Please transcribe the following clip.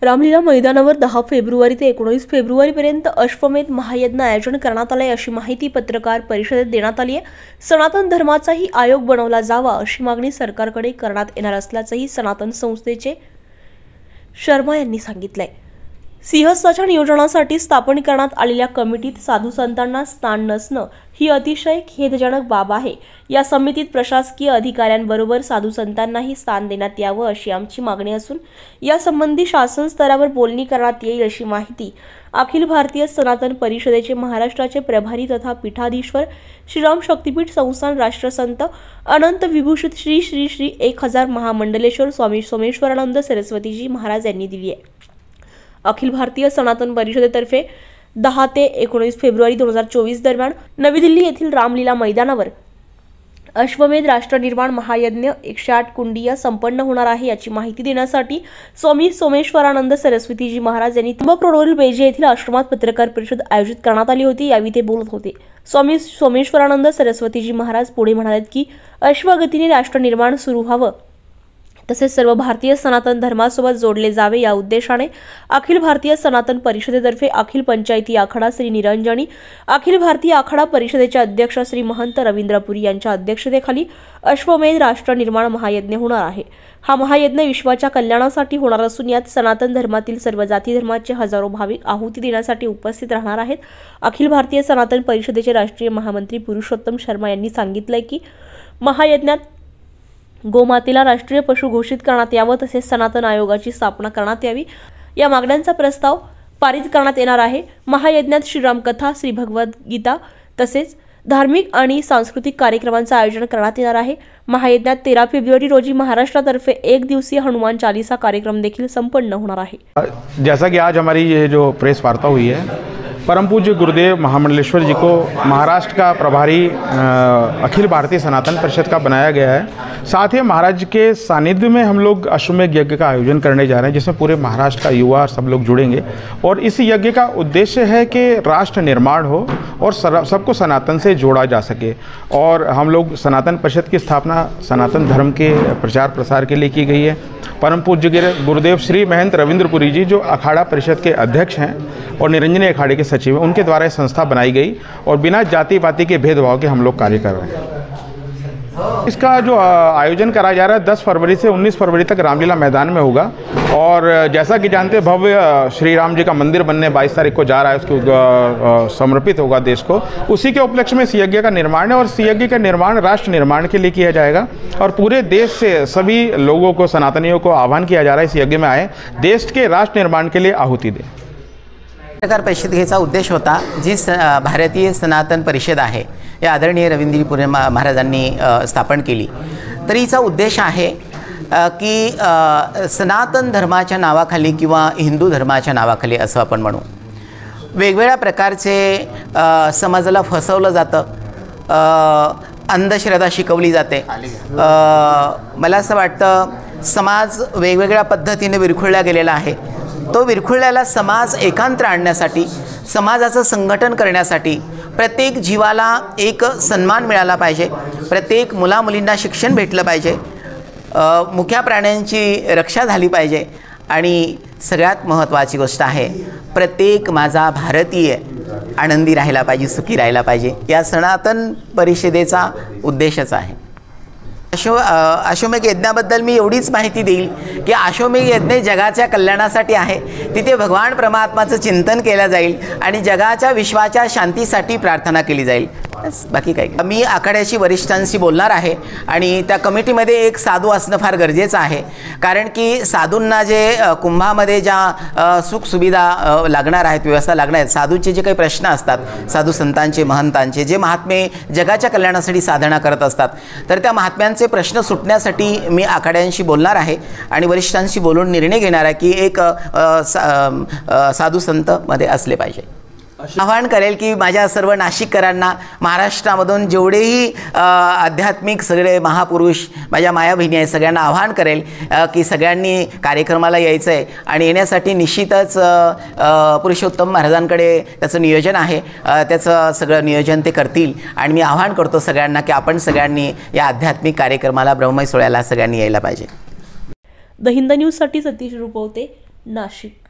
रामलीला मैदानावर 10 फेब्रुवारी ते 19 फेब्रुवारीपर्यंत अश्वमेध महायज्ञ आयोजन करण्यात आले अशी माहिती पत्रकार परिषदेत देण्यात आली आहे। सनातन धर्माचाही आयोग बनवला जावा अशी मागणी सरकारकडे करण्यात येणार असल्याचंही सनातन संस्थेचे शर्मा यांनी सांगितलंय। सिंहस्थाच्या नियोजनासाठी स्थापन करण्यात आलेल्या कमिटीत साधू संतांना स्थान नसणं ही अतिशय खेदजनक बाब आहे। या समितीत प्रशासकीय अधिकाऱ्यांबरोबर साधू संतांनाही स्थान देण्यात यावं अशी आमची मागणी असून यासंबंधी शासन स्तरावर बोलणी करण्यात येईल अशी माहिती अखिल भारतीय सनातन परिषदेचे महाराष्ट्राचे प्रभारी तथा पीठाधीश्वर श्रीराम शक्तीपीठ संस्थान राष्ट्रसंत अनंत विभूषित श्री श्री श्री 1000 महामंडलेश्वर स्वामी सोमेश्वरानंद सरस्वतीजी महाराज यांनी दिली आहे। अखिल भारतीय सनातन परिषदेतर्फे 10 ते 19 फेब्रुवारी 2024 दरम्यान नवी दिल्ली येथील रामलीला मैदानावर अश्वमेध राष्ट्रनिर्माण महायज्ञ 108 कुंडिया संपन्न होणार आहे याची माहिती देण्यासाठी स्वामी सोमेश्वरानंद सरस्वतीजी महाराज यांनी त्र्यंबक रोडवरील बेजे येथील आश्रमात पत्रकार परिषद आयोजित करण्यात आली होती। यावेळी ते बोलत होते। स्वामी सोमेश्वरानंद सरस्वतीजी महाराज पुढे म्हणाले की अश्वगतीने राष्ट्रनिर्माण सुरू व्हावं तसेच सर्व भारतीय सनातन धर्मासोबत जोडले जावे या उद्देशाने अखिल भारतीय सनातन परिषदेतर्फे अखिल पंचायती आखाडा श्री निरंजनी अखिल भारतीय आखाडा परिषदेचे अध्यक्ष श्री महंत रवींद्रपुरी यांच्या अध्यक्षतेखाली अश्वमेध राष्ट्रनिर्माण महायज्ञ होणार आहे। हा महायज्ञ विश्वाच्या कल्याणासाठी होणार असून यात सनातन धर्मातील सर्व जाती धर्माचे हजारो भाविक आहुती देण्यासाठी उपस्थित राहणार आहेत। अखिल भारतीय सनातन परिषदेचे राष्ट्रीय महामंत्री पुरुषोत्तम शर्मा यांनी सांगितले की महायज्ञात गोमातेला राष्ट्रीय पशु घोषित करण्यात यावं तसेच सनातन आयोगाची स्थापना करण्यात यावी या मागण्यांचा प्रस्ताव पारित करण्यात येणार आहे। महायज्ञात श्रीराम कथा श्री भगवद्गीता तसेच धार्मिक आणि सांस्कृतिक कार्यक्रमांचे आयोजन करण्यात येणार आहे। महायज्ञात 13 फेब्रुवारी रोजी महाराष्ट्रातर्फे एक दिवसीय हनुमान चालीसा कार्यक्रम देखील संपन्न होणार आहे। जैसा कि आज हमारी ये जो प्रेस वार्ता हुई है, परम पूज्य गुरुदेव महामंडलेश्वर जी को महाराष्ट्र का प्रभारी अखिल भारतीय सनातन परिषद का बनाया गया है। साथ ही महाराज के सानिध्य में हम लोग अश्वमेध यज्ञ का आयोजन करने जा रहे हैं जिसमें पूरे महाराष्ट्र का युवा सब लोग जुड़ेंगे और इस यज्ञ का उद्देश्य है कि राष्ट्र निर्माण हो और सबको सनातन से जोड़ा जा सके। और हम लोग सनातन परिषद की स्थापना सनातन धर्म के प्रचार प्रसार के लिए की गई है। परम पूज्य गुरुदेव श्री महंत रवींद्रपुरी जी जो अखाड़ा परिषद के अध्यक्ष हैं और निरंजनी अखाड़े के सचिव हैं, उनके द्वारा संस्था बनाई गई और बिना जाति पाति के भेदभाव के हम लोग कार्य कर रहे हैं। इसका जो आयोजन करा जा रहा है 10 फरवरी से 19 फरवरी तक रामलीला मैदान में होगा और जैसा कि जानते हैं भव्य श्री राम जी का मंदिर बनने 22 तारीख को जा रहा है, उसको समर्पित होगा देश को। उसी के उपलक्ष्य में इस यज्ञ का निर्माण है और इस यज्ञ का निर्माण राष्ट्र निर्माण के लिए किया जाएगा और पूरे देश से सभी लोगों को सनातनियों को आह्वान किया जा रहा है इस यज्ञ में आए, देश के राष्ट्र निर्माण के लिए आहुति दें। पत्रकार परिषदेचा उद्देश होता जी भारतीय सनातन परिषद आहे या आदरणीय रवींद्रपुरी महाराजांनी स्थापन केली। तर हिचा उद्देश आहे की सनातन धर्माच्या नावाखाली किंवा हिंदू धर्माच्या नावाखाली असं आपण म्हणू वेगवेगळ्या प्रकारचे समाजाला फसवलं जातं, अंधश्रद्धा शिकवली जाते। मला असं वाटतं समाज वेगवेगळ्या पद्धतीने विरघळला गेलेला आहे। तो विरघळलेला समाज एकांत्र आणण्यासाठी समाजाचं संघटन करण्यासाठी प्रत्येक जीवाला एक सन्मान मिळाला पाहिजे, प्रत्येक मुलामुलींना शिक्षण भेटलं पाहिजे, मुक्या प्राण्यांची रक्षा झाली पाहिजे आणि सगळ्यात महत्त्वाची गोष्ट आहे प्रत्येक माझा भारतीय आनंदी राहिला पाहिजे, सुखी राहिला पाहिजे। या सनातन परिषदेचा उद्देशच आहे। अश्वमेध यज्ञाबद्दल मी एवढीच माहिती देईल की अश्वमेध यज्ञ जगाच्या कल्याणासाठी आहे। तिथे भगवान परमात्माचं चिंतन केलं जाईल आणि जगाच्या विश्वाच्या शांतीसाठी प्रार्थना केली जाईल। बाकी काही मी आखाड्याशी वरिष्ठांशी बोलणार आहे आणि त्या कमिटीमध्ये एक साधू असणं फार गरजेचं आहे, कारण की साधूंना जे कुंभामध्ये ज्या सुखसुविधा लागणार आहेत, व्यवस्था लागणार आहेत, साधूंचे जे काही प्रश्न असतात, साधू संतांचे महंतांचे जे महात्मे जगाच्या कल्याणासाठी साधना करत असतात, तर त्या महात्म्यांचे प्रश्न सुटण्यासाठी मी आखाड्यांशी बोलणार आहे आणि वरिष्ठांशी बोलून निर्णय घेणार आहे की एक साधू संत मध्ये असले पाहिजे। आवाहन करेल की माझ्या सर्व नाशिककरांना महाराष्ट्रामधून जेवढेही आध्यात्मिक सगळे महापुरुष माझ्या माया बहिणी आहेत सगळ्यांना आवाहन करेल की सगळ्यांनी कार्यक्रमाला यायचं आहे आणि येण्यासाठी निश्चितच पुरुषोत्तम महाराजांकडे त्याचं नियोजन आहे, त्याचं सगळं नियोजन ते करतील आणि मी आवाहन करतो सगळ्यांना की आपण सगळ्यांनी या आध्यात्मिक कार्यक्रमाला ब्रह्ममय सोहळ्याला सगळ्यांनी यायला पाहिजे। द हिंद न्यूजसाठी सतीश रुपवते, नाशिक.